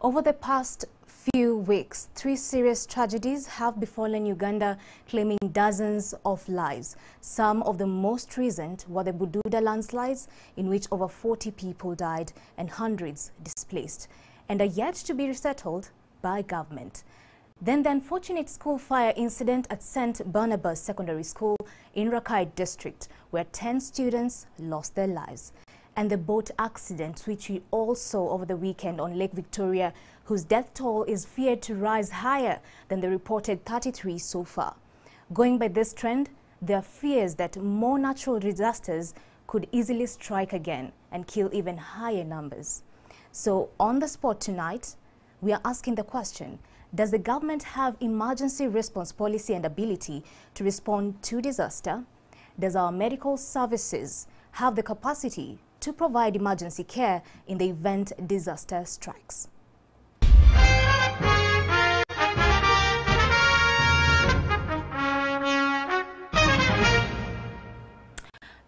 Over the past few weeks, 3 serious tragedies have befallen Uganda, claiming dozens of lives. Some of the most recent were the Bududa landslides, in which over 40 people died and hundreds displaced, and are yet to be resettled by government. Then the unfortunate school fire incident at St. Barnabas Secondary School in Rakai District, where 10 students lost their lives. And the boat accident, which we all saw over the weekend on Lake Victoria, whose death toll is feared to rise higher than the reported 33 so far. Going by this trend, there are fears that more natural disasters could easily strike again and kill even higher numbers. So on the spot tonight, we are asking the question, does the government have emergency response policy and ability to respond to disaster? Does our medical services have the capacity to provide emergency care in the event disaster strikes?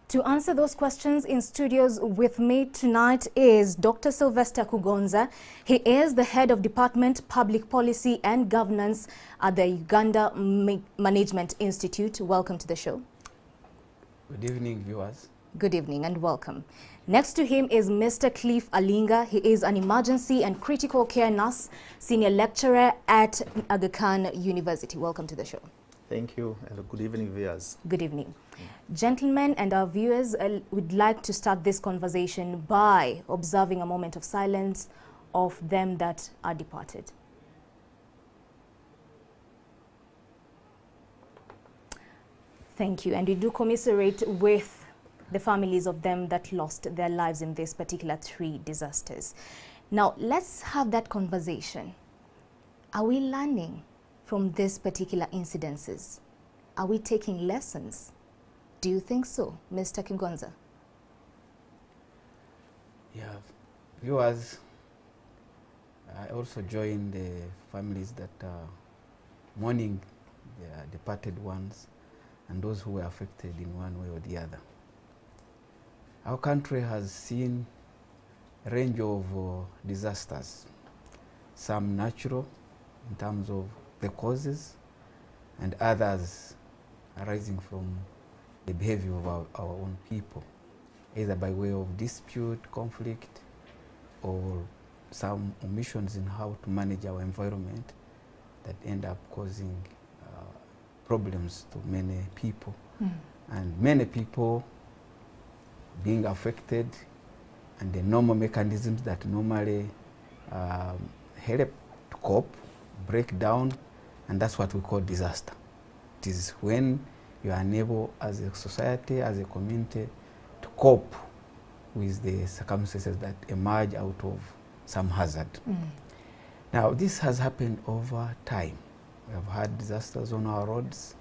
To answer those questions, in studios with me tonight is Dr. Sylvester Kugonza. He is the head of Department Public Policy and Governance at the Uganda Management Institute. Welcome to the show. Good evening, viewers. Good evening and welcome. Next to him is Mr. Cliff Alinga. He is an emergency and critical care nurse, senior lecturer at Aga Khan University. Welcome to the show. Thank you, and good evening, viewers. Good evening. Gentlemen and our viewers, would like to start this conversation by observing a moment of silence of them that are departed. Thank you, and we do commiserate with the families of them that lost their lives in these particular 3 disasters. Now, let's have that conversation. Are we learning from these particular incidences? Are we taking lessons? Do you think so, Mr. Kugonza? Yeah, viewers, I also join the families that are mourning their departed ones and those who were affected in one way or the other. Our country has seen a range of disasters, some natural in terms of the causes, and others arising from the behavior of our own people, either by way of dispute, conflict, or some omissions in how to manage our environment that end up causing problems to many people. And many people being affected, and the normal mechanisms that normally help to cope break down, and that's what we call disaster. It is when you are unable as a society, as a community, to cope with the circumstances that emerge out of some hazard. Now, this has happened over time. We have had disasters on our roads,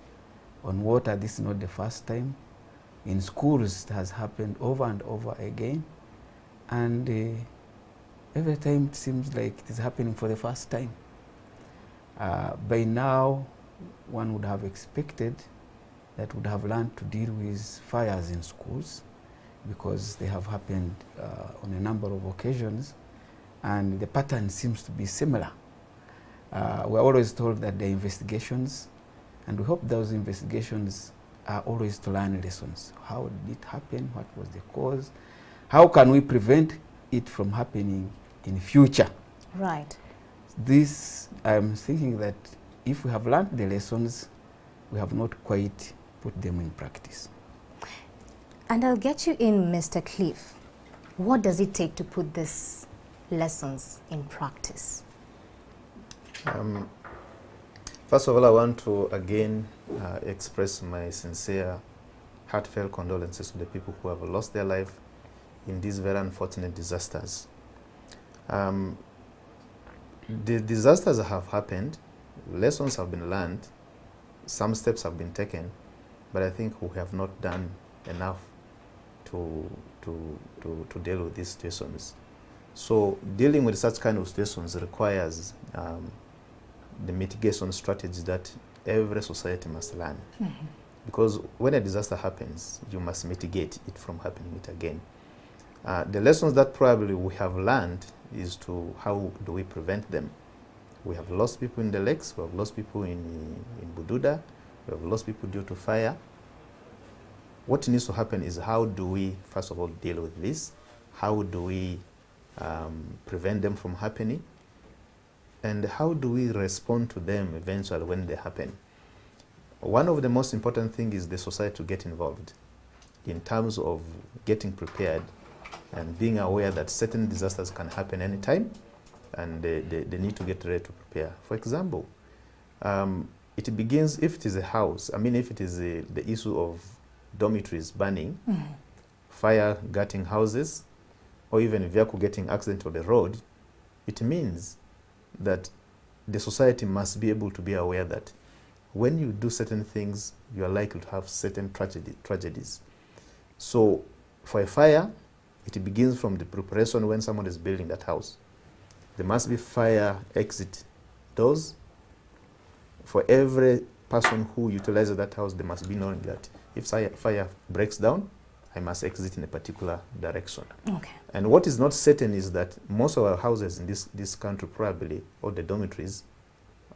on water. This is not the first time. In schools, it has happened over and over again. And every time it seems like it is happening for the first time. By now, one would have expected that would have learned to deal with fires in schools, because they have happened on a number of occasions, and the pattern seems to be similar. We're always told that there are investigations, and we hope those investigations are always to learn lessons. How did it happen? What was the cause? How can we prevent it from happening in future? Right. This, I'm thinking that if we have learned the lessons, we have not quite put them in practice. And I'll get you in, Mr. Cliff. What does it take to put these lessons in practice? First of all, I want to again express my sincere, heartfelt condolences to the people who have lost their life in these very unfortunate disasters. The disasters have happened, lessons have been learned, some steps have been taken, but I think we have not done enough to deal with these situations. So dealing with such kind of situations requires the mitigation strategies that every society must learn. Because when a disaster happens, you must mitigate it from happening it again. The lessons that probably we have learned is to how do we prevent them. We have lost people in the lakes, we have lost people in Bududa, we have lost people due to fire. What needs to happen is how do we, first of all, deal with this? How do we prevent them from happening? And how do we respond to them eventually when they happen? One of the most important things is the society to get involved in terms of getting prepared and being aware that certain disasters can happen anytime, and they need to get ready to prepare. For example, it begins if it is a house, if it is the issue of dormitories burning, fire gutting houses, or even a vehicle getting accident on the road, it means that the society must be able to be aware that when you do certain things, you are likely to have certain tragedies. So for a fire, it begins from the preparation when someone is building that house. There must be fire exit doors. For every person who utilizes that house, they must be knowing that if fire breaks down, I must exit in a particular direction. Okay. And what is not certain is that most of our houses in this country, probably, or the dormitories,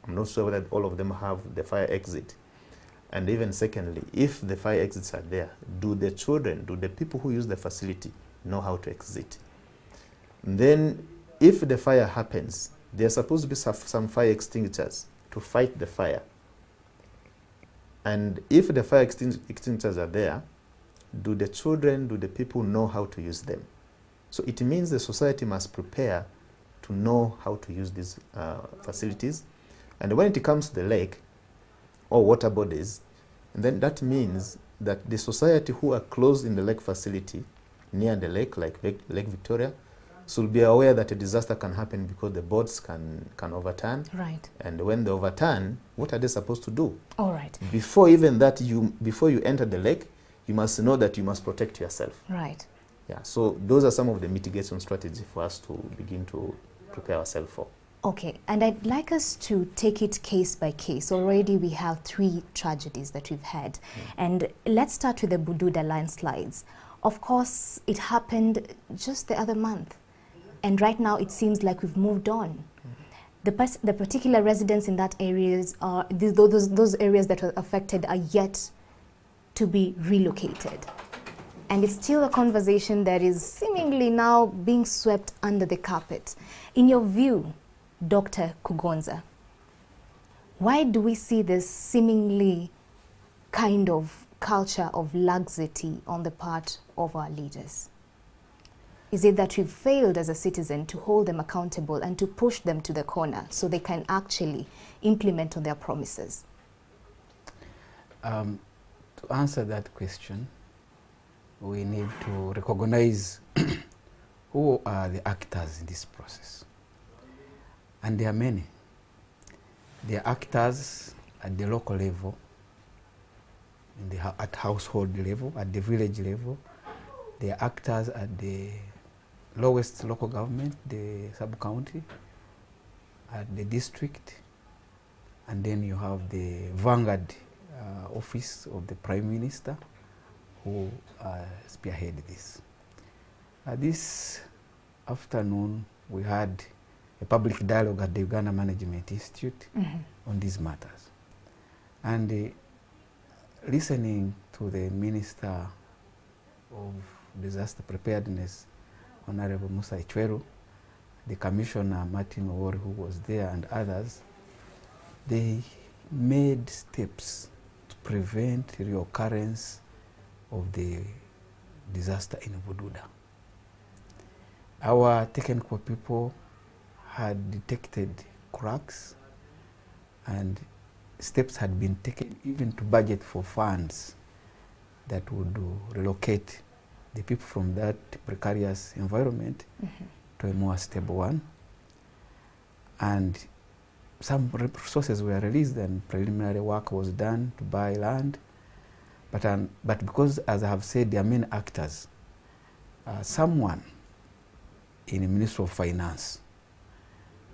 I'm not sure whether all of them have the fire exit. And even secondly, if the fire exits are there, do the children, do the people who use the facility know how to exit? And then, if the fire happens, there's supposed to be some fire extinguishers to fight the fire. And if the fire extinguishers are there, do the children, do the people know how to use them? So it means the society must prepare to know how to use these facilities. And when it comes to the lake or water bodies, and then that means that the society who are close in the lake facility, near the lake, like Lake Victoria, should be aware that a disaster can happen because the boats can overturn. Right. And when they overturn, what are they supposed to do? All right. Before even that, before you enter the lake, you must know that you must protect yourself. Right. Yeah. So those are some of the mitigation strategies for us to begin to prepare ourselves for. Okay, and I'd like us to take it case by case. Already we have 3 tragedies that we've had. And let's start with the Bududa landslides. Of course, it happened just the other month. And right now it seems like we've moved on. The particular residents in that areas are, those areas that were affected are yet to be relocated. And it's still a conversation that is seemingly now being swept under the carpet. In your view, Dr. Kugonza, why do we see this seemingly kind of culture of laxity on the part of our leaders? Is it that we've failed as a citizen to hold them accountable and to push them to the corner so they can actually implement on their promises? To answer that question, we need to recognize who are the actors in this process. And there are many. There are actors at the local level, at household level, at the village level. There are actors at the lowest local government, the sub-county, at the district, and then you have the vanguard office of the Prime Minister who spearheaded this. This afternoon we had a public dialogue at the Uganda Management Institute on these matters. And listening to the Minister of Disaster Preparedness, Honorable Musa Ichweru, the Commissioner Martin Owori, who was there, and others, they made steps to prevent the reoccurrence of the disaster in Bududa. Our technical people had detected cracks, and steps had been taken even to budget for funds that would relocate the people from that precarious environment to a more stable one. And some resources were released and preliminary work was done to buy land. But because, as I have said, there are many actors, someone in the Ministry of Finance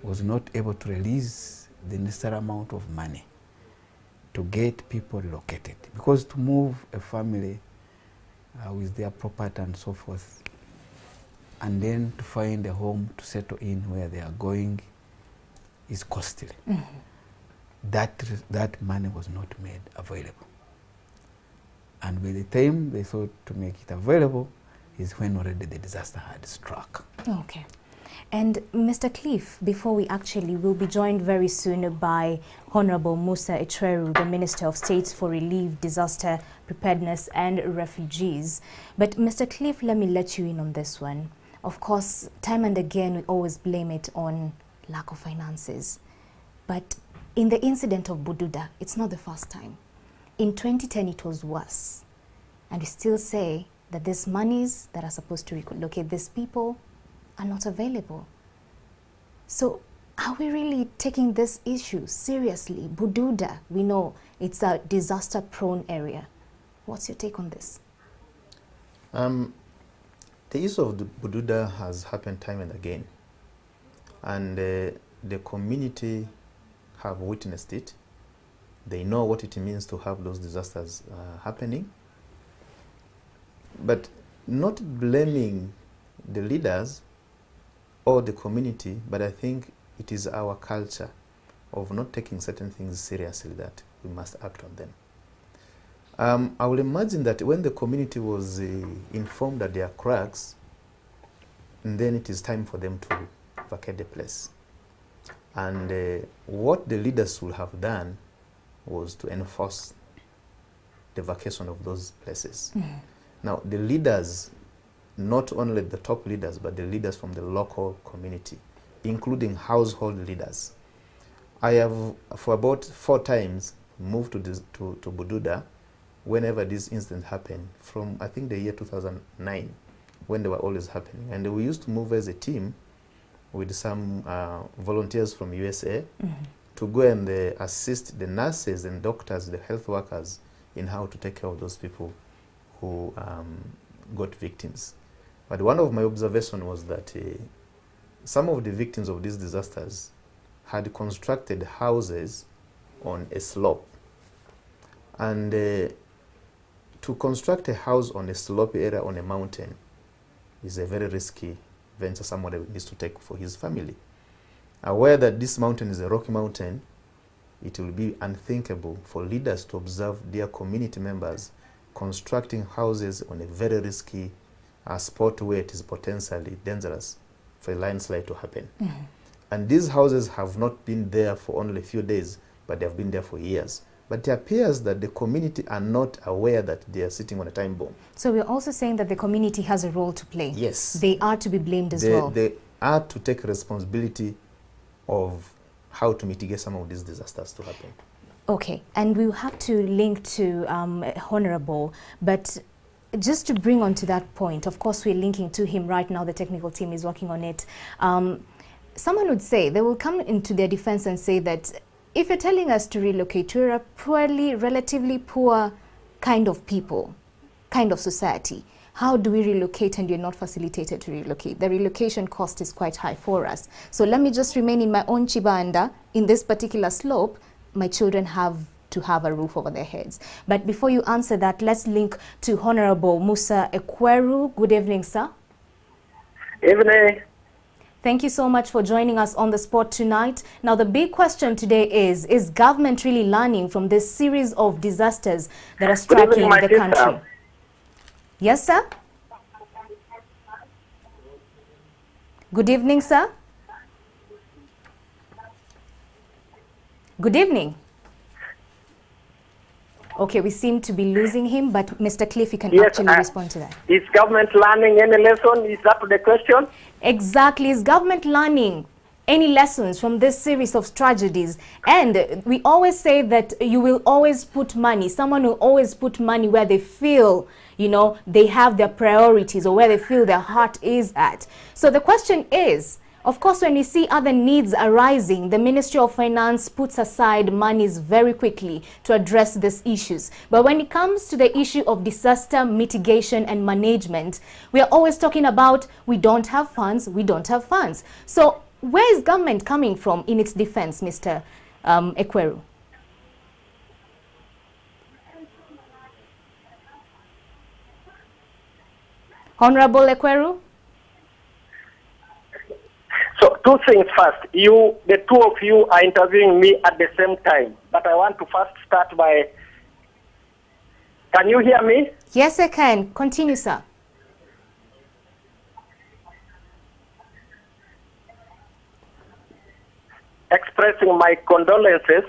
was not able to release the necessary amount of money to get people relocated. Because to move a family with their property and so forth and then to find a home to settle in where they are going is costly. That money was not made available. And by the time they thought to make it available is when already the disaster had struck. Okay. And Mr. Cliff, before we actually will be joined very soon by Honorable Musa Ekweru, the Minister of State for Relief, Disaster Preparedness and Refugees. But Mr. Cliff, let me let you in on this one. Of course, time and again, we always blame it on lack of finances. But in the incident of Bududa, it's not the first time. In 2010, it was worse. And we still say that these monies that are supposed to relocate these people are not available. So are we really taking this issue seriously? Bududa, we know it's a disaster-prone area. What's your take on this? The issue of the Bududa has happened time and again. And the community have witnessed it. They know what it means to have those disasters happening. But not blaming the leaders or the community, but I think it is our culture of not taking certain things seriously that we must act on them. I will imagine that when the community was informed that there are cracks, and then it is time for them to vacate the place. And what the leaders would have done was to enforce the vacation of those places. Now, the leaders, not only the top leaders, but the leaders from the local community, including household leaders. I have, for about 4 times, moved to Bududa whenever this incident happened, from I think the year 2009, when they were always happening. And we used to move as a team with some volunteers from USA to go and assist the nurses and doctors, the health workers, in how to take care of those people who got victims. But one of my observations was that some of the victims of these disasters had constructed houses on a slope. And to construct a house on a slopey area on a mountain is a very risky venture somebody needs to take for his family. Aware that this mountain is a rocky mountain, it will be unthinkable for leaders to observe their community members constructing houses on a very risky spot where it is potentially dangerous for a landslide to happen. And these houses have not been there for only a few days, but they have been there for years. But it appears that the community are not aware that they are sitting on a time bomb. So we're also saying that the community has a role to play. Yes. They are to be blamed as well. They are to take responsibility of how to mitigate some of these disasters to happen. Okay, and we'll have to link to Honorable, but just to bring on to that point, of course we're linking to him right now, the technical team is working on it. Someone would say, they will come into their defense and say that if you're telling us to relocate, we're a poorly, relatively poor kind of people, kind of society. How do we relocate and you're not facilitated to relocate? The relocation cost is quite high for us. So let me just remain in my own Chibanda, in this particular slope. My children have to have a roof over their heads. But before you answer that, let's link to Honorable Musa Ekweru. Good evening, sir. Evening. Thank you so much for joining us on the spot tonight. Now, the big question today is government really learning from this series of disasters that are striking the country? Yes, sir? Good evening, sir. Good evening. Okay, we seem to be losing him, but Mr. Cliff, you can actually respond to that. Is government learning any lesson? Is that the question? Exactly. Is government learning any lessons from this series of tragedies? And we always say that you will always put money, someone will always put money where they feel, you know, they have their priorities or where they feel their heart is at. So the question is, of course, when we see other needs arising, the Ministry of Finance puts aside monies very quickly to address these issues. But when it comes to the issue of disaster mitigation and management, we are always talking about we don't have funds, we don't have funds. So where is government coming from in its defense, Mr. Ekweru? Honorable Ekweru? two things first. The two of you are interviewing me at the same time. But I want to first start by, can you hear me? Yes, I can. Continue, sir. Expressing my condolences.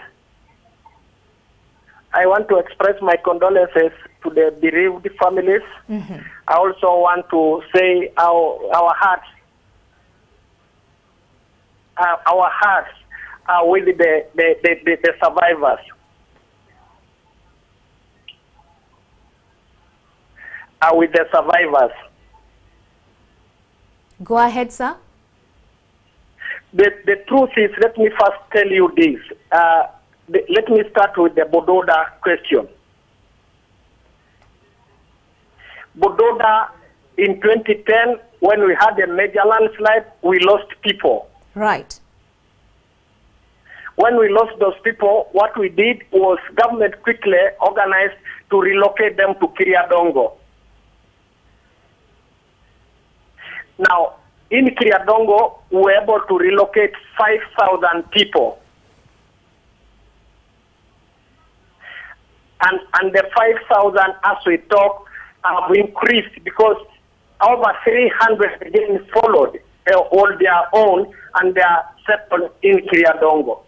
I want to express my condolences to the bereaved families. I also want to say our hearts are with the survivors. Are with the survivors. Go ahead, sir. The truth is, let me first tell you this. Let me start with the Bududa question. Bududa, in 2010, when we had a major landslide, we lost people. Right. When we lost those people, what we did was government quickly organized to relocate them to Kiriadongo. Now, in Kiriadongo, we were able to relocate 5,000 people. And the 5,000, as we talk, have increased because over 300 again followed all their own, and they are settled in Kiriadongo.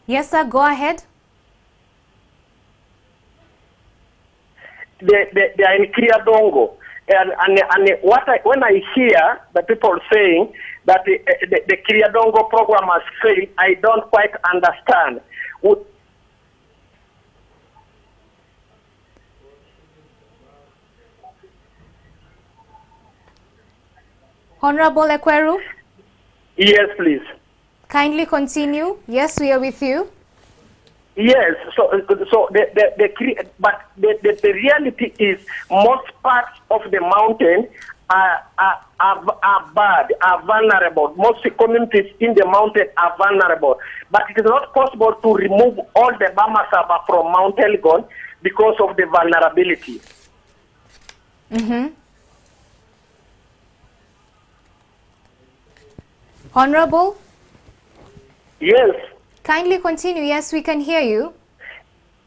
Yes, sir. Go ahead. They are in Kiriadongo. And when I hear the people saying that the Kiriadongo program has failed, I don't quite understand. Honorable Ekweru? Yes, please. Kindly continue. Yes, we are with you. Yes, but the reality is most parts of the mountain are bad, are vulnerable. Most communities in the mountain are vulnerable. But it is not possible to remove all the Bamasaba from Mount Elgon because of the vulnerability. Honorable? Yes. Kindly continue. Yes, we can hear you.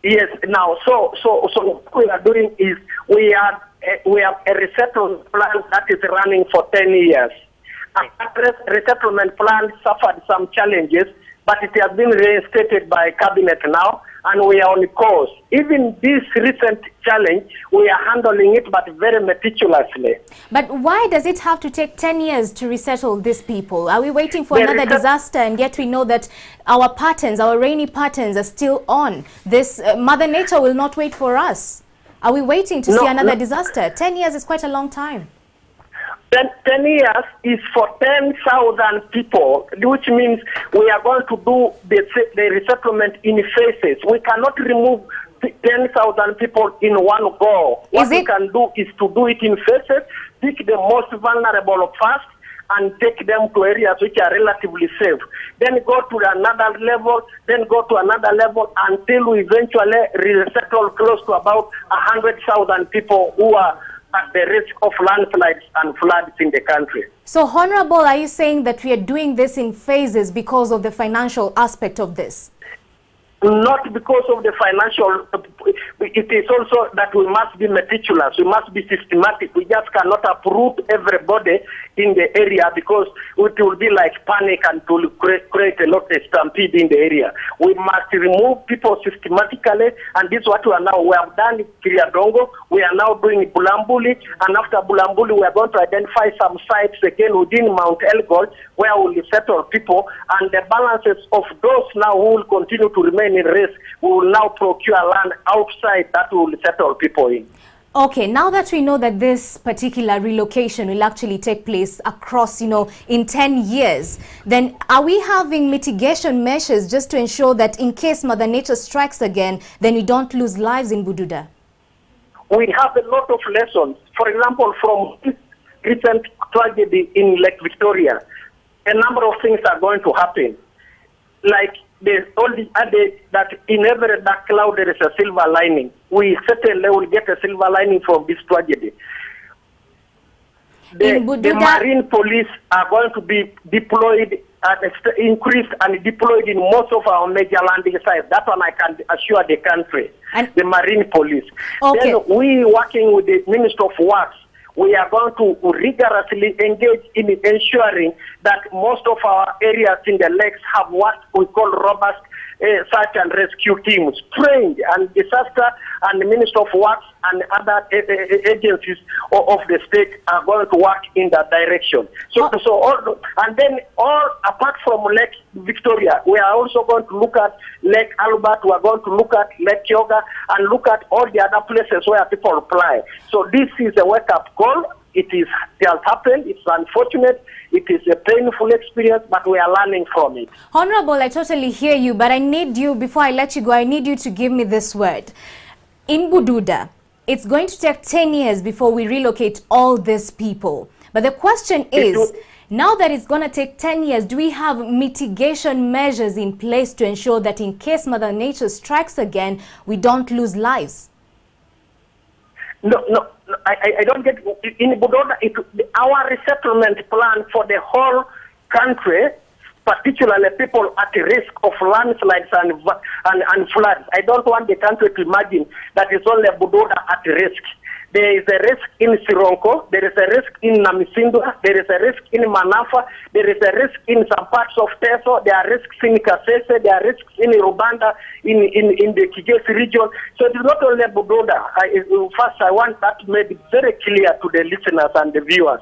Yes. Now, so what we are doing is we have a resettlement plan that is running for 10 years. And that resettlement plan suffered some challenges, but it has been reinstated by cabinet now, and we are on course. Even this recent challenge, we are handling it, but very meticulously. But why does it have to take 10 years to resettle these people? Are we waiting for another disaster, and yet we know that our patterns, our rainy patterns are still on? This Mother Nature will not wait for us. Are we waiting to see another disaster? 10 years is quite a long time. 10 years is for 10,000 people, which means we are going to do the resettlement in phases. We cannot remove 10,000 people in one go. What we can do is to do it in phases, pick the most vulnerable first, and take them to areas which are relatively safe. Then go to another level, then go to another level until we eventually resettle close to about 100,000 people who are at the risk of landslides and floods in the country. So, Honorable, are you saying that we are doing this in phases because of the financial aspect of this? Not because of the financial, it is also that we must be meticulous, we must be systematic. We just cannot uproot everybody in the area because it will be like panic and to create a lot of stampede in the area. We must remove people systematically, and this is what we are now. We have done Kiriadongo, we are now doing Bulambuli, and after Bulambuli we are going to identify some sites again within Mount Elgon where we will settle people, and the balances of those now who will continue to remain in risk, we will now procure land outside that we will settle people in. Okay, now that we know that this particular relocation will actually take place across, in 10 years, then are we having mitigation measures just to ensure that in case Mother Nature strikes again, then we don't lose lives in Bududa? We have a lot of lessons. For example, from this recent tragedy in Lake Victoria, a number of things are going to happen. Like there's only added that in every dark cloud there is a silver lining. We certainly will get a silver lining from this tragedy. The Marine police are going to be deployed and increased and deployed in most of our major landing sites. That one I can assure the country, and the Marine police. Okay. Then we, working with the Minister of Works, we are going to rigorously engage in ensuring that most of our areas in the lakes have what we call robust search and rescue teams, trained, and disaster and the Minister of Works and other agencies of the state are going to work in that direction. And then apart from Lake Victoria, we are also going to look at Lake Albert, we are going to look at Lake Yoga, and look at all the other places where people apply. So this is a wake-up call. It has happened. It's unfortunate. It is a painful experience, but we are learning from it. Honorable, I totally hear you, but I need you, before I let you go, I need you to give me this word. In Bududa, it's going to take 10 years before we relocate all these people. But the question is, now that it's going to take 10 years, do we have mitigation measures in place to ensure that in case Mother Nature strikes again, we don't lose lives? No, I don't get. In Bududa, our resettlement plan for the whole country, particularly people at risk of landslides and floods. I don't want the country to imagine that it's only Bududa at risk. There is a risk in Sironko, there is a risk in Namisindwa, there is a risk in Manafa, there is a risk in some parts of Teso, there are risks in Kasese, there are risks in Rubanda, in the Kigesi region. So it is not only Bududa. First, I want that to make it very clear to the listeners and the viewers.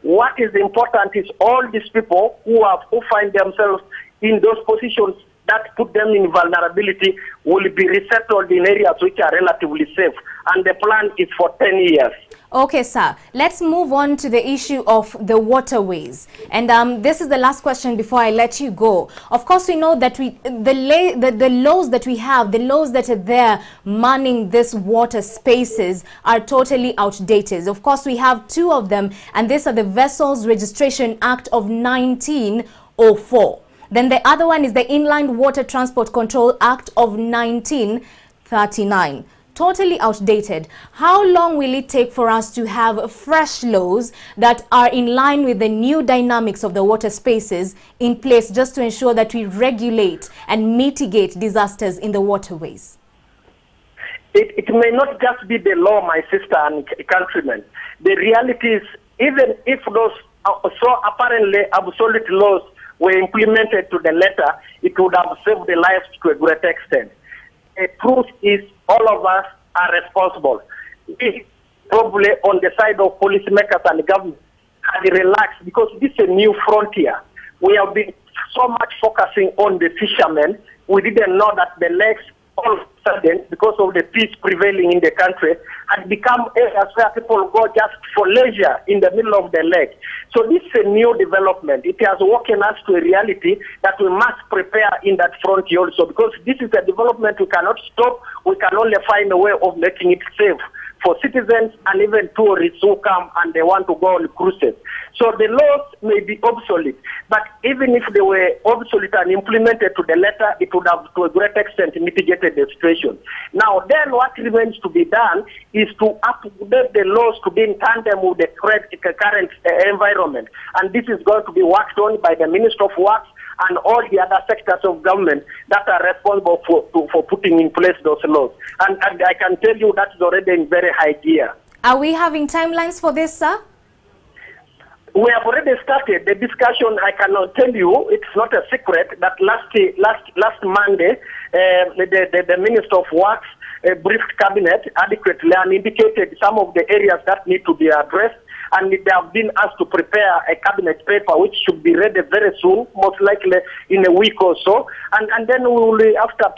What is important is all these people who find themselves in those positions that put them in vulnerability will be resettled in areas which are relatively safe. And the plan is for 10 years. Okay, sir. Let's move on to the issue of the waterways. And this is the last question before I let you go. Of course, we know that the laws that we have, the laws that are there manning these water spaces are totally outdated. Of course, we have two of them, and these are the Vessels Registration Act of 1904. Then the other one is the Inland Water Transport Control Act of 1939. Totally outdated. How long will it take for us to have fresh laws that are in line with the new dynamics of the water spaces in place, just to ensure that we regulate and mitigate disasters in the waterways? It may not just be the law, my sister and countrymen. The reality is, even if those so apparently obsolete laws were implemented to the letter, it would have saved the lives to a great extent. The truth is, all of us are responsible. We probably on the side of policymakers and government had relaxed because this is a new frontier. We have been so much focusing on the fishermen. We didn't know that the lakes, all of a sudden, because of the peace prevailing in the country, had become areas where people go just for leisure in the middle of the lake. So this is a new development. It has woken us to a reality that we must prepare in that frontier also, because this is a development we cannot stop. We can only find a way of making it safe for citizens and even tourists who come and they want to go on cruises. So the laws may be obsolete, but even if they were obsolete and implemented to the letter, it would have to a great extent mitigated the situation. Now then what remains to be done is to update the laws to be in tandem with the current environment. And this is going to be worked on by the Minister of Works and all the other sectors of government that are responsible for putting in place those laws. And I can tell you that is already in very high gear. Are we having timelines for this, sir? We have already started the discussion. I cannot tell you, it's not a secret, that last Monday, the Minister of Works briefed Cabinet adequately and indicated some of the areas that need to be addressed. And they have been asked to prepare a cabinet paper which should be ready very soon, most likely in a week or so. And then we will, after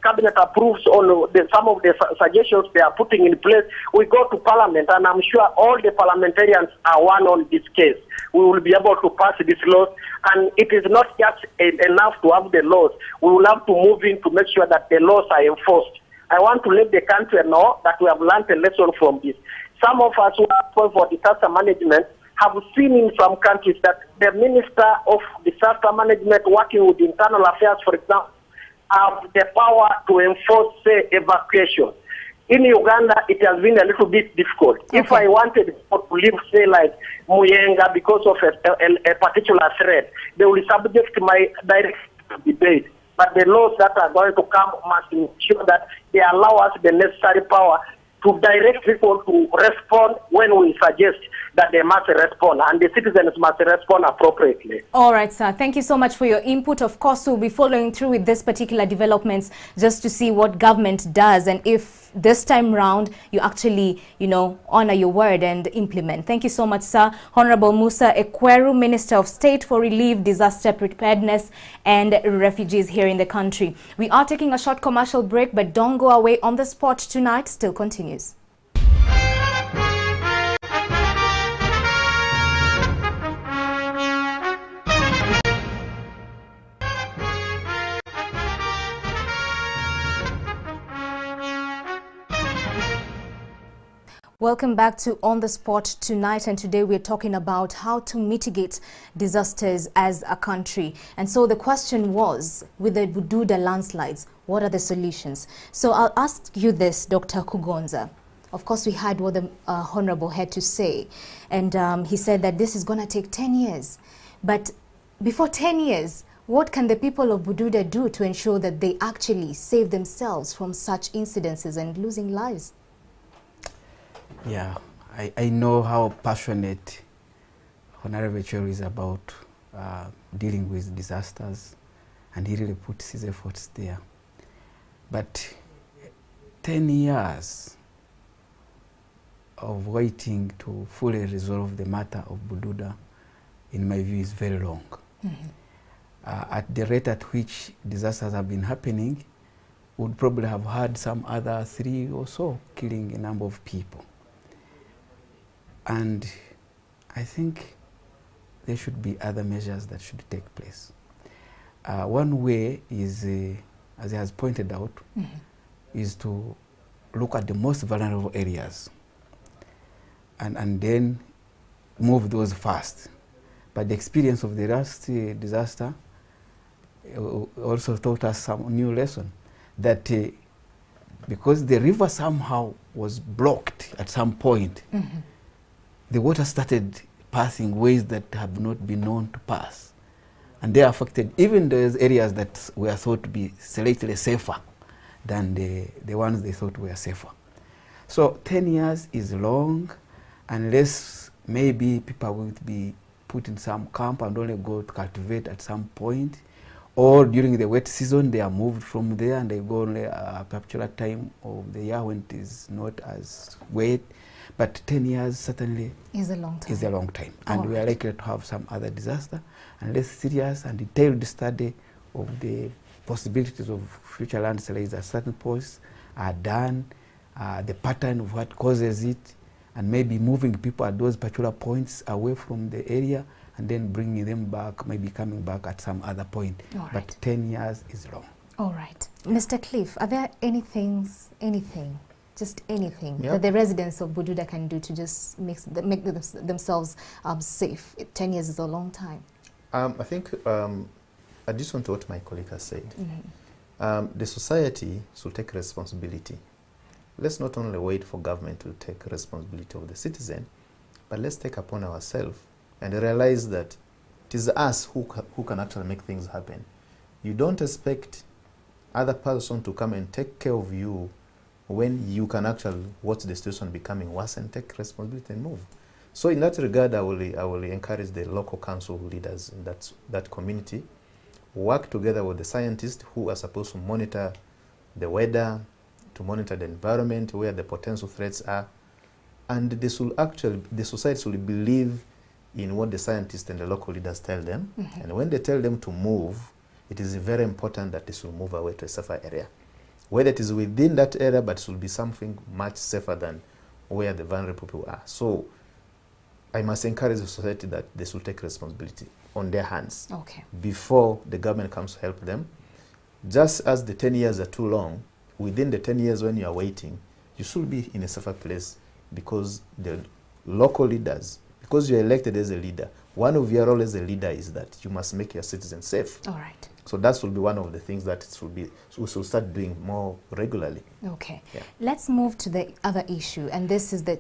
cabinet approves on some of the suggestions they are putting in place, we go to Parliament, and I'm sure all the parliamentarians are one on this case. We will be able to pass these laws, and it is not just enough to have the laws. We will have to move in to make sure that the laws are enforced. I want to let the country know that we have learned a lesson from this. Some of us who are for disaster management have seen in some countries that the Minister of Disaster Management working with Internal Affairs, for example, have the power to enforce, say, evacuation. In Uganda, it has been a little bit difficult. Okay. If I wanted to leave, say, like Muyenga, because of a particular threat, they will subject my direct debate. But the laws that are going to come must ensure that they allow us the necessary power to direct people to respond when we suggest that they must respond, and the citizens must respond appropriately. All right, sir. Thank you so much for your input. Of course, we'll be following through with this particular developments just to see what government does and if this time round you actually, honor your word and implement. Thank you so much, sir. Honorable Musa Ekweru, Minister of State for Relief, Disaster Preparedness and Refugees here in the country. We are taking a short commercial break, but don't go away. On the Spot tonight still continues. Welcome back to On the Spot tonight, and today we're talking about how to mitigate disasters as a country. And so the question was, with the Bududa landslides, what are the solutions? So I'll ask you this, Dr. Kugonza. Of course, we heard what the Honorable had to say, and he said that this is going to take 10 years. But before 10 years, what can the people of Bududa do to ensure that they actually save themselves from such incidences and losing lives? Yeah, I know how passionate Honorable Ekweru is about dealing with disasters, and he really puts his efforts there. But 10 years of waiting to fully resolve the matter of Bududa, in my view, is very long. At the rate at which disasters have been happening, we would probably have had some other 3 or so killing a number of people. And I think there should be other measures that should take place. One way is, as he has pointed out, is to look at the most vulnerable areas and then move those first. But the experience of the last disaster also taught us some new lesson, that because the river somehow was blocked at some point, the water started passing ways that have not been known to pass. And they affected even those areas that were thought to be slightly safer than the ones they thought were safer. So 10 years is long, unless maybe people will be put in some camp and only go to cultivate at some point, or during the wet season they are moved from there and they go only a particular time of the year when it is not as wet. But 10 years certainly is a long time. And we are likely to have some other disaster, unless serious and detailed study of the possibilities of future landslides at certain points are done, the pattern of what causes it, and maybe moving people at those particular points away from the area and then bringing them back, maybe coming back at some other point. But 10 years is long. All right. Mr. Cliff, are there anything that the residents of Bududa can do to just make themselves safe? 10 years is a long time. I think, addition to what my colleague has said, the society should take responsibility. Let's not only wait for government to take responsibility of the citizen, but let's take upon ourselves and realize that it is us who can actually make things happen. You don't expect other person to come and take care of you when you can actually watch the situation becoming worse and take responsibility and move. So in that regard, I will encourage the local council leaders in that community, work together with the scientists who are supposed to monitor the weather, to monitor the environment, where the potential threats are, and the society should believe in what the scientists and the local leaders tell them. And when they tell them to move, it is very important that they should move away to a safer area. Whether it is within that area, but it should be something much safer than where the vulnerable people are. So I must encourage the society that they should take responsibility on their hands before the government comes to help them. Just as the 10 years are too long, within the 10 years when you are waiting, you should be in a safer place, because the local leaders, because you're elected as a leader, one of your roles as a leader is that you must make your citizens safe. All right. So that will be one of the things that we should start doing more regularly. Okay. Yeah. Let's move to the other issue, and this is the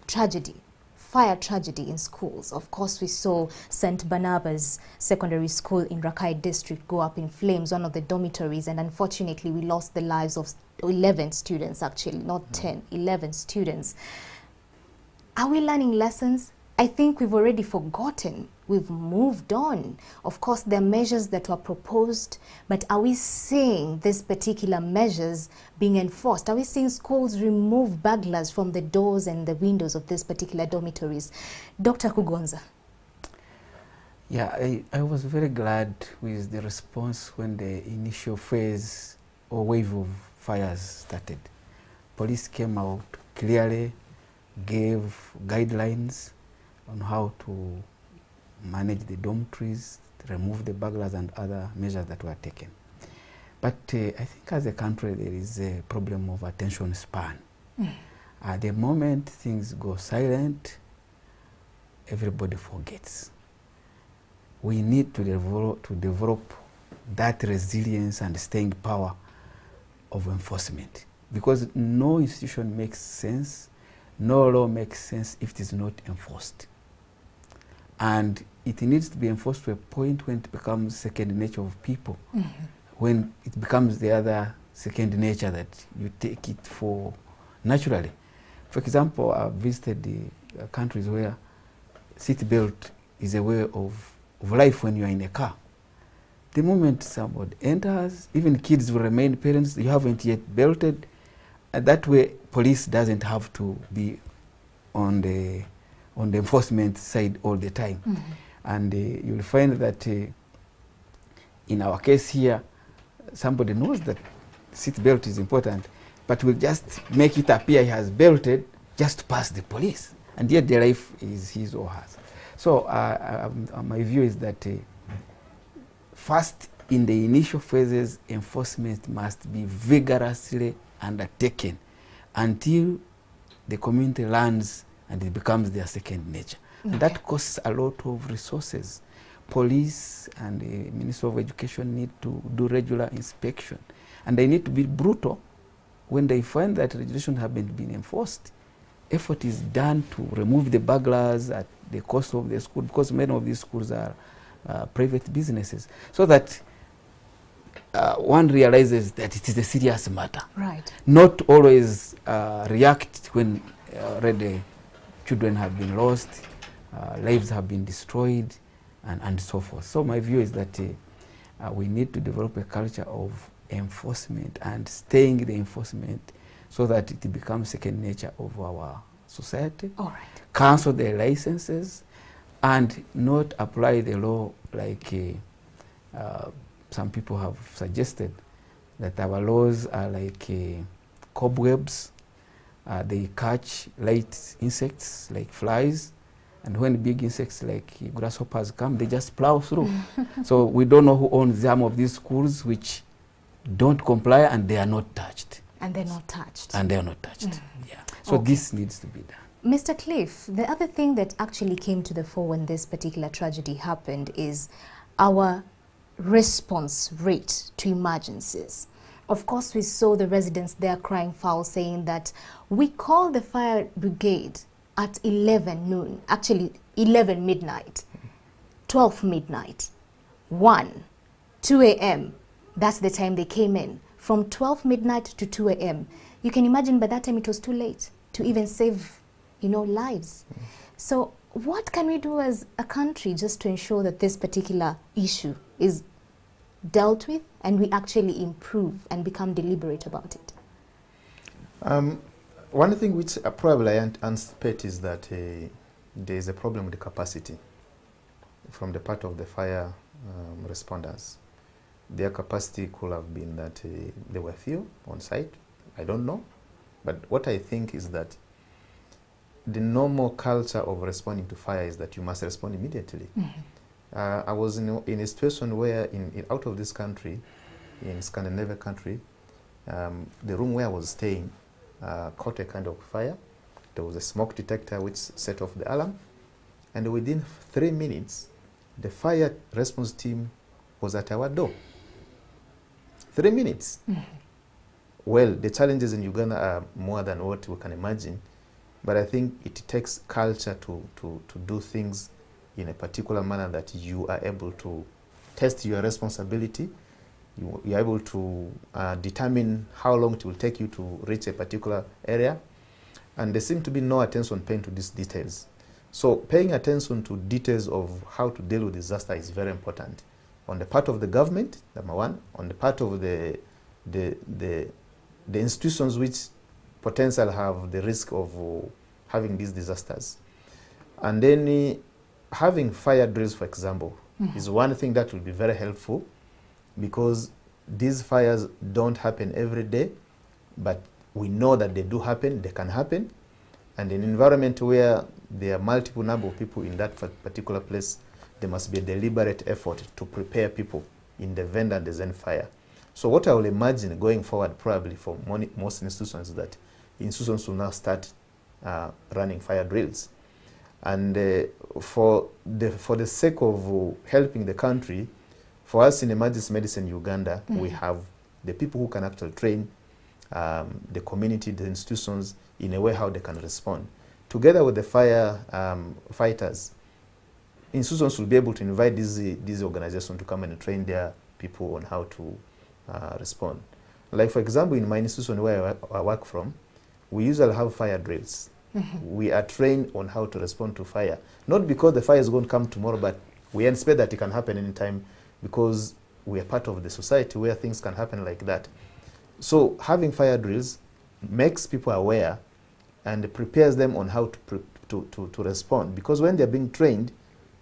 tragedy, fire tragedy in schools. Of course, we saw St. Barnabas Secondary School in Rakai District go up in flames, one of the dormitories, and unfortunately we lost the lives of 11 students, actually, not 10, 11 students. Are we learning lessons? I think we've already forgotten. We've moved on. Of course, there are measures that were proposed, but are we seeing these particular measures being enforced? Are we seeing schools remove burglars from the doors and the windows of these particular dormitories? Dr. Kugonza. Yeah, I was very glad with the response when the initial phase or wave of fires started. Police came out clearly, gave guidelines on how to manage the dormitories, remove the burglars and other measures that were taken. But I think as a country there is a problem of attention span. At the moment things go silent, everybody forgets. We need to develop that resilience and staying power of enforcement, because no institution makes sense, no law makes sense if it is not enforced. And it needs to be enforced to a point when it becomes second nature of people, when it becomes the other second nature that you take it for naturally. For example, I've visited the countries where seatbelt is a way of life when you are in a car. The moment somebody enters, even kids will remain parents, you haven't yet belted, and that way police doesn't have to be on the enforcement side all the time. And you'll find that in our case here, somebody knows that seat belt is important, but will just make it appear he has belted just to pass the police, and yet the life is his or hers. So my view is that first, in the initial phases, enforcement must be vigorously undertaken until the community learns and it becomes their second nature. Okay. And that costs a lot of resources. Police and the Ministry of Education need to do regular inspection. And they need to be brutal when they find that regulations have been enforced. Effort is done to remove the burglars at the cost of the school, because many of these schools are private businesses, so that one realizes that it is a serious matter. Right. Not always react when already children have been lost, lives have been destroyed, and so forth. So my view is that we need to develop a culture of enforcement and staying the enforcement so that it becomes second nature of our society. All right. Cancel the licenses and not apply the law like some people have suggested, that our laws are like cobwebs. They catch light insects like flies, and when big insects like grasshoppers come, they just plow through. So we don't know who owns some of these schools which don't comply, and they are not touched. And they're not touched. And they are not touched. Yeah. So this needs to be done. Mr. Cliff, the other thing that actually came to the fore when this particular tragedy happened is our response rate to emergencies. Of course, we saw the residents there crying foul, saying that we called the fire brigade at 11 noon, actually 11 midnight, 12 midnight, 1, 2 a.m. That's the time they came in. From 12 midnight to 2 a.m. You can imagine by that time it was too late to even save, lives. So what can we do as a country just to ensure that this particular issue is dealt with and we actually improve and become deliberate about it? One thing which probably I anticipate is that there is a problem with the capacity from the part of the fire responders. Their capacity could have been that there were few on site. I don't know. But what I think is that the normal culture of responding to fire is that you must respond immediately. I was in a situation where out of this country, in Scandinavia country, the room where I was staying caught a kind of fire. There was a smoke detector which set off the alarm. And within 3 minutes, the fire response team was at our door. 3 minutes. Well, the challenges in Uganda are more than what we can imagine, but I think it takes culture to do things in a particular manner that you are able to test your responsibility. You're able to determine how long it will take you to reach a particular area. And there seems to be no attention paid to these details. So paying attention to details of how to deal with disaster is very important. On the part of the government, number one, on the part of the institutions which potentially have the risk of having these disasters. And then having fire drills, for example, is one thing that will be very helpful, because these fires don't happen every day, but we know that they do happen, they can happen. And in an environment where there are multiple number of people in that particular place, there must be a deliberate effort to prepare people in the event that there's any fire. So what I will imagine going forward probably for most institutions is that institutions will now start running fire drills. And for the sake of helping the country, for us in emergency medicine Uganda, we have the people who can actually train the community, the institutions, in a way how they can respond. Together with the fire fighters, institutions will be able to invite these organizations to come and train their people on how to respond. Like, for example, in my institution where I work from, we usually have fire drills. We are trained on how to respond to fire. Not because the fire is going to come tomorrow, but we anticipate that it can happen anytime, because we are part of the society where things can happen like that. So having fire drills makes people aware and prepares them on how to respond. Because when they're being trained,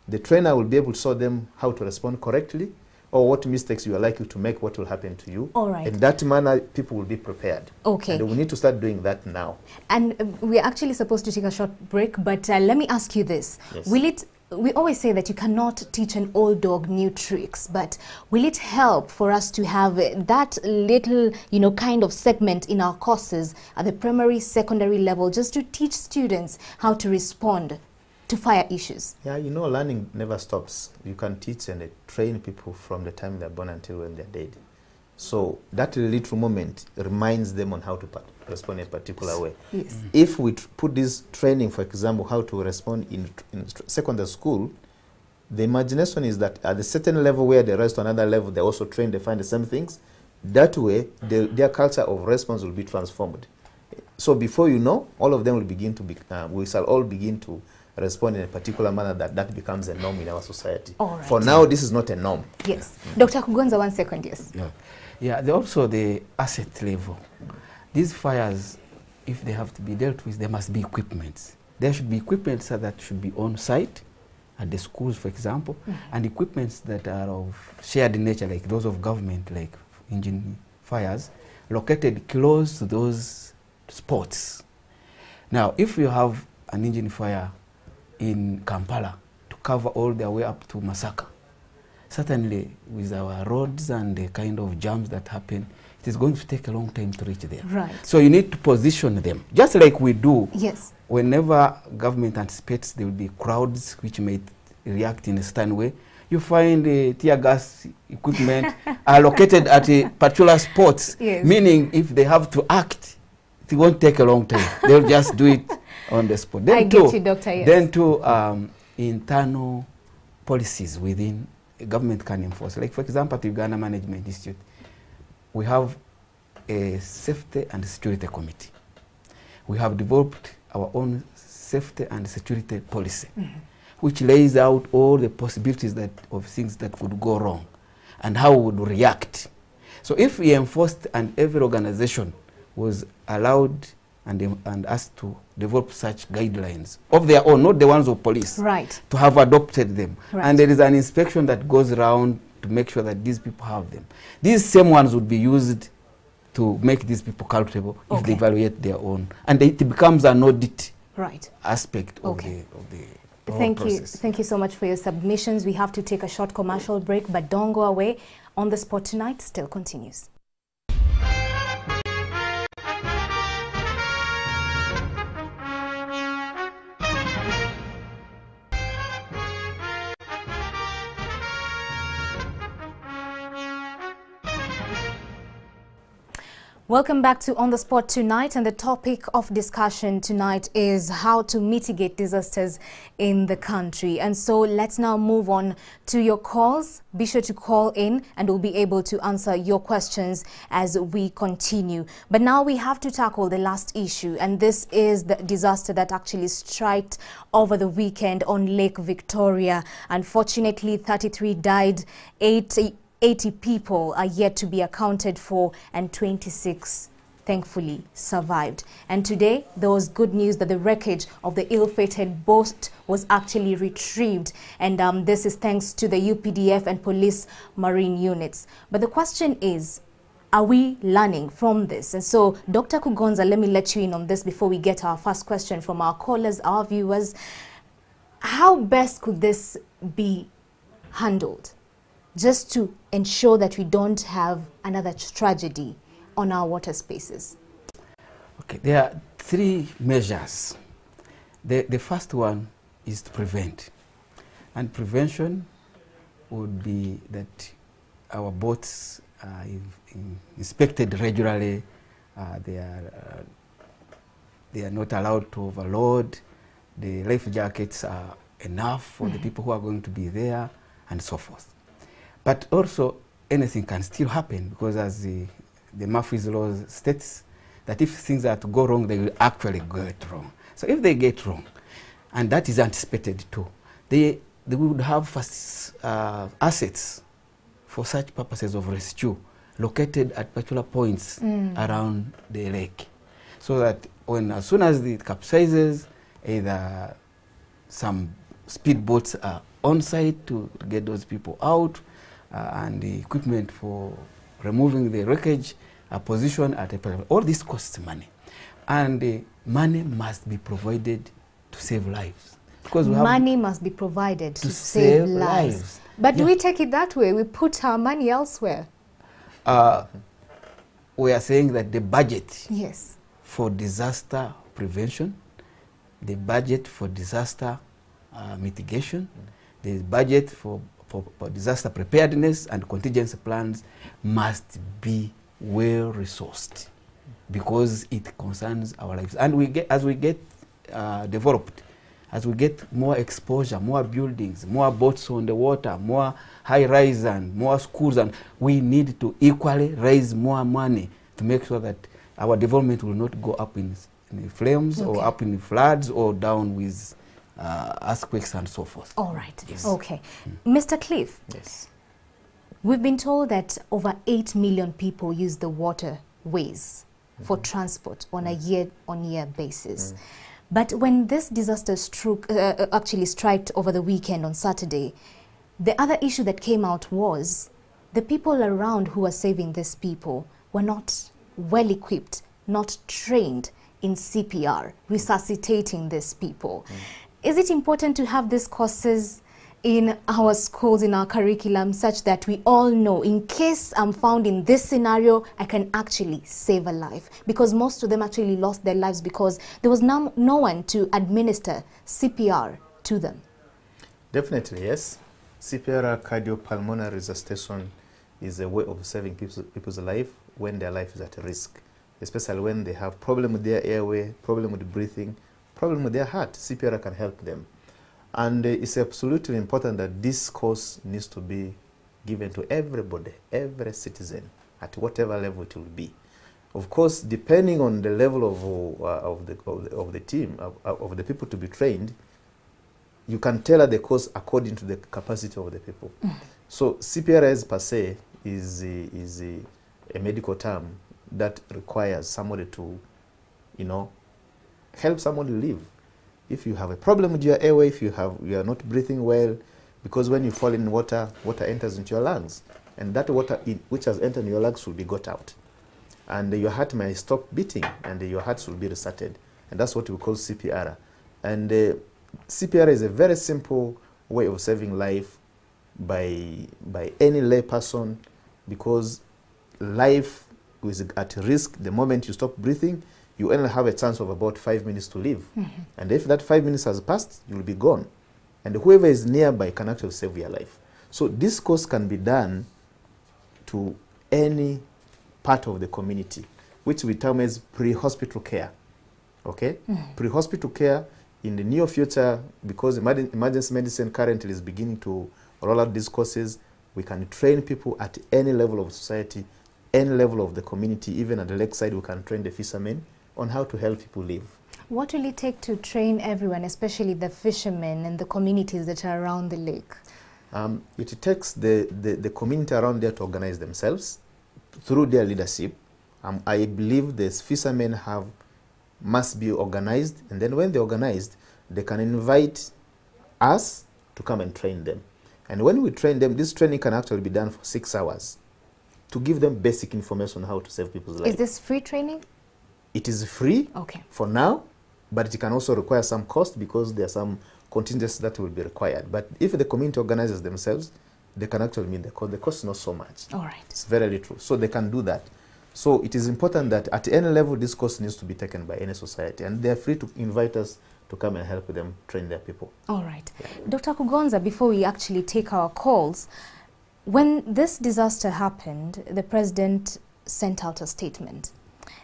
the trainer will be able to show them how to respond correctly, or what mistakes you are likely to make, what will happen to you. All right. In that manner, people will be prepared. Okay. And we need to start doing that now. And we're actually supposed to take a short break, but let me ask you this. Yes. We always say that you cannot teach an old dog new tricks, but will it help for us to have that little, kind of segment in our courses at the primary, secondary level, just to teach students how to respond to fire issues? Yeah, learning never stops. You can teach and train people from the time they're born until when they're dead. So that little moment reminds them on how to respond in a particular way. Yes. If we put this training, for example, how to respond in secondary school, the imagination is that at a certain level where they rise to another level, they're also trained, they find the same things. That way, their culture of response will be transformed. So before you know, all of them will begin to be, we shall all begin to respond in a particular manner that becomes a norm in our society. All right. For now, this is not a norm. Yes. Dr. Kugonza, 1 second, yes. Yeah, also the asset level. These fires, if they have to be dealt with, there must be equipment. There should be equipment that should be on site at the schools, for example, and equipments that are of shared nature, like those of government, like engine fires, located close to those spots. Now, if you have an engine fire in Kampala to cover all the way up to Masaka, certainly with our roads and the kind of jams that happen, it is going to take a long time to reach there. Right. So you need to position them, just like we do. Yes. Whenever government anticipates there will be crowds which may react in a certain way, you find tear gas equipment are located at a particular spots, meaning if they have to act, it won't take a long time. They'll just do it on the spot. Then I get you, Doctor, yes. Then too, internal policies within government can enforce. Like, for example, at the Uganda Management Institute, we have a safety and security committee. We have developed our own safety and security policy, which lays out all the possibilities of things that could go wrong and how we would react. So if we enforced and every organization was allowed and asked to develop such guidelines of their own, not the ones of police, right, to have adopted them. Right. And there is an inspection that goes around to make sure that these people have them. These same ones would be used to make these people culpable if they evaluate their own. And it becomes an audit aspect of the whole process. Thank you so much for your submissions. We have to take a short commercial break, but don't go away. On the Spot Tonight still continues. Welcome back to On the Spot tonight, and the topic of discussion tonight is how to mitigate disasters in the country. And so let's now move on to your calls. Be sure to call in and we'll be able to answer your questions as we continue. But now we have to tackle the last issue, and this is the disaster that actually struck over the weekend on Lake Victoria. Unfortunately, 33 died, 80 people are yet to be accounted for, and 26 thankfully survived. And today there was good news that the wreckage of the ill-fated boat was actually retrieved, and this is thanks to the UPDF and police marine units. But the question is, are we learning from this? And so, Dr. Kugonza, let me let you in on this before we get our first question from our callers, our viewers. How best could this be handled, just to ensure that we don't have another tragedy on our water spaces? Okay, there are three measures. The first one is to prevent. And prevention would be that our boats are inspected regularly. They are not allowed to overload. The life jackets are enough for the people who are going to be there, and so forth. But also, anything can still happen, because as the Murphy's Law states, that if things are to go wrong, they will actually get wrong. So if they get wrong, and that is anticipated too, they would have assets for such purposes of rescue located at particular points around the lake, so that as soon as it capsizes, either some speedboats are on site to get those people out, and the equipment for removing the wreckage are positioned at a particular. All this costs money, and money must be provided to save lives. Because money must be provided to save lives. But do we take it that way? We put our money elsewhere? We are saying that the budget for disaster prevention, the budget for disaster mitigation, the budget for disaster preparedness and contingency plans must be well resourced, because it concerns our lives. And as we get developed, as we get more exposure, more buildings, more boats on the water, more high-rise and more schools, and we need to equally raise more money to make sure that our development will not go up in flames or up in floods or down with earthquakes and so forth. All right. Yes. Okay. Mr. Cliff. Yes. We've been told that over 8 million people use the waterways for transport on a year-on-year basis. But when this disaster actually struck over the weekend on Saturday, the other issue that came out was the people around who were saving these people were not well equipped, not trained in CPR, resuscitating these people. Is it important to have these courses in our schools, in our curriculum, such that we all know, in case I'm found in this scenario, I can actually save a life? Because most of them actually lost their lives because there was no one to administer CPR to them. Definitely, yes. CPR, cardiopulmonary resuscitation, is a way of saving people's life when their life is at risk, especially when they have problem with their airway, problem with breathing, problem with their heart. CPR can help them. And it's absolutely important that this course needs to be given to everybody, every citizen, at whatever level it will be. Of course, depending on the level of the team, of the people to be trained, you can tailor the course according to the capacity of the people. So CPR per se is a medical term that requires somebody to, help somebody live. If you have a problem with your airway, if you are not breathing well, because when you fall in water, water enters into your lungs, and that water which has entered your lungs will be got out, and your heart may stop beating, and your heart will be restarted, and that's what we call CPR. And CPR is a very simple way of saving life by any lay person, because life is at risk. The moment you stop breathing, you only have a chance of about 5 minutes to live. And if that 5 minutes has passed, you'll be gone. And whoever is nearby can actually save your life. So this course can be done to any part of the community. which we term as pre-hospital care. Okay? Pre-hospital care in the near future, because emergency medicine currently is beginning to roll out these courses, we can train people at any level of society, any level of the community, even at the lakeside, we can train the fishermen on how to help people live. What will it take to train everyone, especially the fishermen and the communities that are around the lake? It takes the community around there to organize themselves through their leadership. I believe the fishermen must be organized, and then when they're organized, they can invite us to come and train them. And when we train them, this training can actually be done for 6 hours to give them basic information on how to save people's lives. Is this free training? It is free for now, but it can also require some cost because there are some contingencies that will be required. But if the community organizes themselves, they can actually meet the cost. The cost is not so much. All right. It's very little. So they can do that. So it is important that at any level, this course needs to be taken by any society, and they're free to invite us to come and help them train their people. All right. Yeah. Dr. Kugonza, before we actually take our calls, when this disaster happened, the president sent out a statement.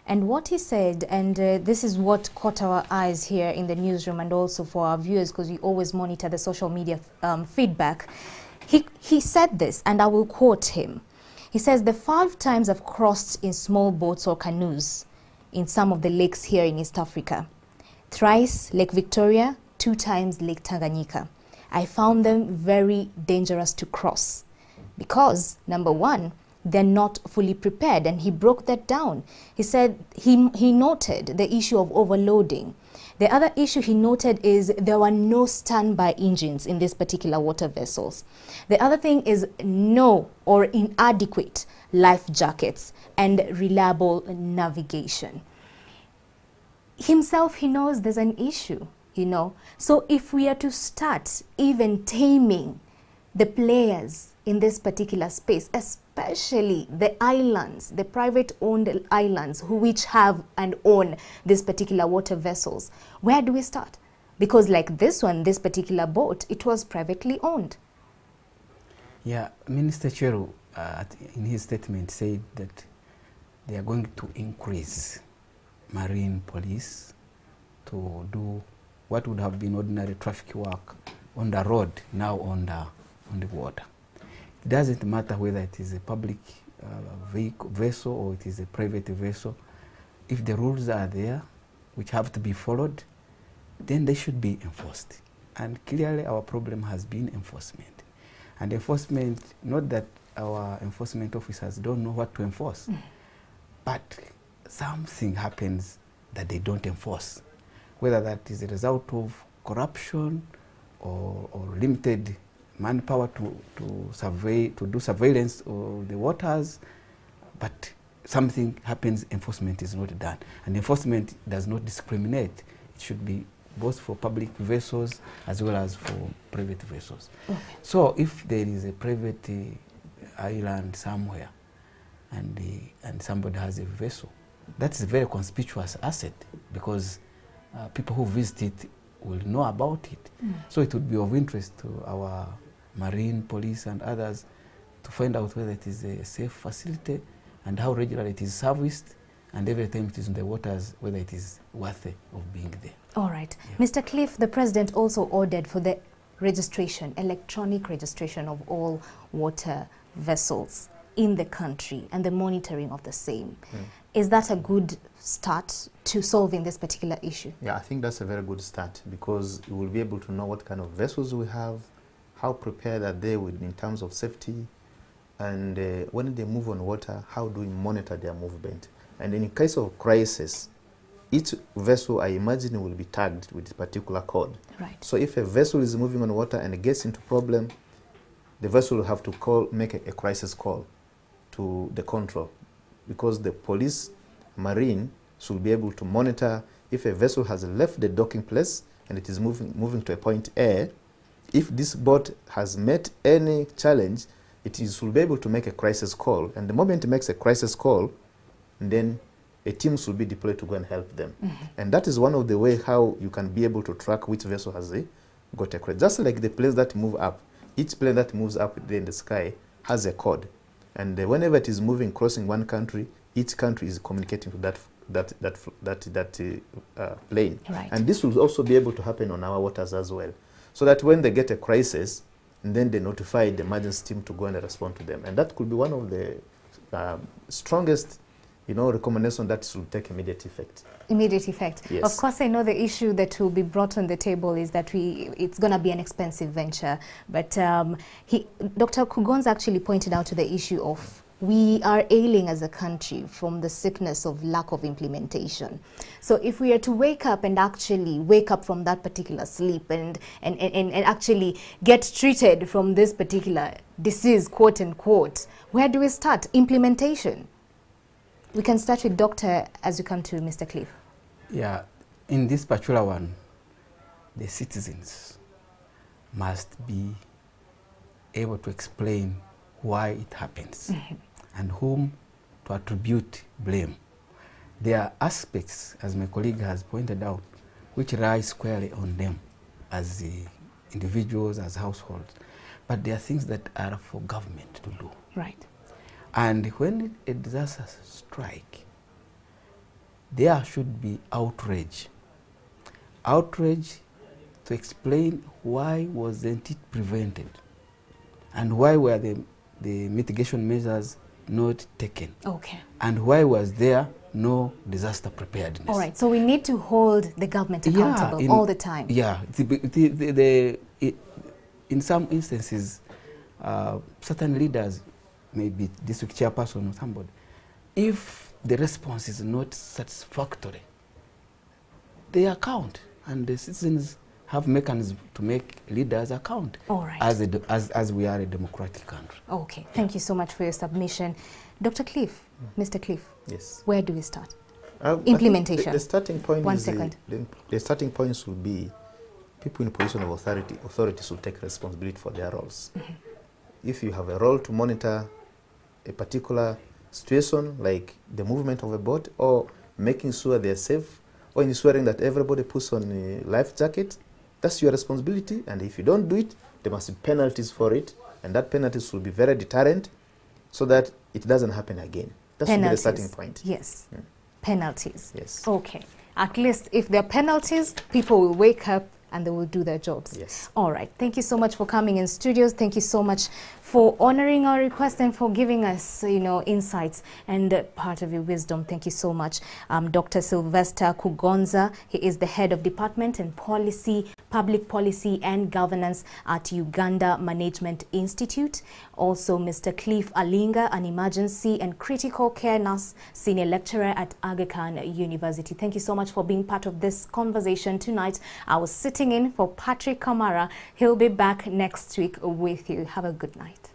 And what he said, and this is what caught our eyes here in the newsroom and also for our viewers, because we always monitor the social media feedback, he said this, and I will quote him. He says, the 5 times I've crossed in small boats or canoes in some of the lakes here in East Africa. Thrice Lake Victoria, 2 times Lake Tanganyika. I found them very dangerous to cross because, number one, they're not fully prepared, and he broke that down. He said he noted the issue of overloading. The other issue he noted is there were no standby engines in these particular water vessels. The other thing is no or inadequate life jackets and reliable navigation. Himself, he knows there's an issue, you know. So if we are to start even taming the players in this particular space, especially the islands, the private-owned islands which have and own these particular water vessels, where do we start? Because like this one, this particular boat, it was privately owned. Yeah, Minister Cheru, in his statement, said that they are going to increase marine police to do what would have been ordinary traffic work on the road, now on the water. It doesn't matter whether it is a public vessel or it is a private vessel. If the rules are there, which have to be followed, then they should be enforced. And clearly our problem has been enforcement. And enforcement, not that our enforcement officers don't know what to enforce, but something happens that they don't enforce, whether that is a result of corruption or limited manpower to do surveillance of the waters, but something happens, enforcement is not done. And enforcement does not discriminate. It should be both for public vessels as well as for private vessels. Okay. So if there is a private island somewhere and somebody has a vessel, that's a very conspicuous asset because people who visit it will know about it. So it would be of interest to our marine police and others to find out whether it is a safe facility and how regularly it is serviced, and every time it is in the waters, whether it is worthy of being there. All right. Yeah. Mr. Cliff, the president also ordered for the registration, electronic registration of all water vessels in the country and the monitoring of the same. Is that a good start to solving this particular issue? Yeah, I think that's a very good start because you will be able to know what kind of vessels we have, how prepared are they in terms of safety, and when they move on water, how do we monitor their movement? And in case of crisis, each vessel, I imagine, will be tagged with a particular code. Right. So if a vessel is moving on water and it gets into problem, the vessel will have to make a crisis call to the control, because the police, marine, should be able to monitor if a vessel has left the docking place and it is moving to a point A. If this boat has met any challenge, should be able to make a crisis call. And the moment it makes a crisis call, then a team should be deployed to go and help them. And that is one of the ways how you can be able to track which vessel has got a crisis. Just like the planes that move up, each plane that moves up there in the sky has a code. And whenever it is moving, crossing one country, each country is communicating to that plane. Right. And this will also be able to happen on our waters as well, so that when they get a crisis, and then they notify the emergency team to go and respond to them. And that could be one of the strongest, recommendation that will take immediate effect. Immediate effect. Yes. Of course, I know the issue that will be brought on the table is that it's going to be an expensive venture. But Dr. Kugonza actually pointed out to the issue of we are ailing as a country from the sickness of lack of implementation. So if we are to wake up and actually wake up from that particular sleep and actually get treated from this particular disease, quote unquote, where do we start? Implementation. We can start with Doctor as we come to Mr. Cliff. Yeah, in this particular one, the citizens must be able to explain why it happens and whom to attribute blame. There are aspects, as my colleague has pointed out, which lie squarely on them as the individuals, as households. But there are things that are for government to do. Right. And when a disaster strikes, there should be outrage. Outrage to explain why wasn't it prevented and why were the mitigation measures not taken. Okay. And why was there no disaster preparedness. All right, so we need to hold the government accountable all the time. Yeah, in some instances, certain leaders, maybe district chairperson or somebody, if the response is not satisfactory, they account, and the citizens have mechanisms to make leaders account. All right. As we are a democratic country. Okay, thank you so much for your submission. Dr. Cliff, Mr. Cliff, yes. Where do we start? Implementation. The starting point One is second. The starting points will be people in position of authority. Authorities will take responsibility for their roles. If you have a role to monitor a particular situation, like the movement of a boat, or making sure they're safe, or ensuring that everybody puts on a life jacket, that's your responsibility. And if you don't do it, there must be penalties for it, and that penalties will be very deterrent, so that it doesn't happen again. That should be the starting point. Yes. Penalties. Yes. Okay. At least if there are penalties, people will wake up and they will do their jobs. Yes. All right. Thank you so much for coming in studios. Thank you so much for honoring our request and for giving us, insights and part of your wisdom. Thank you so much. Dr. Sylvester Kugonza, he is the head of Department and Public Policy and Governance at Uganda Management Institute. Also, Mr. Cliff Alinga, an emergency and critical care nurse, senior lecturer at Aga Khan University. Thank you so much for being part of this conversation tonight. I was sitting in for Patrick Kamara. He'll be back next week with you. Have a good night.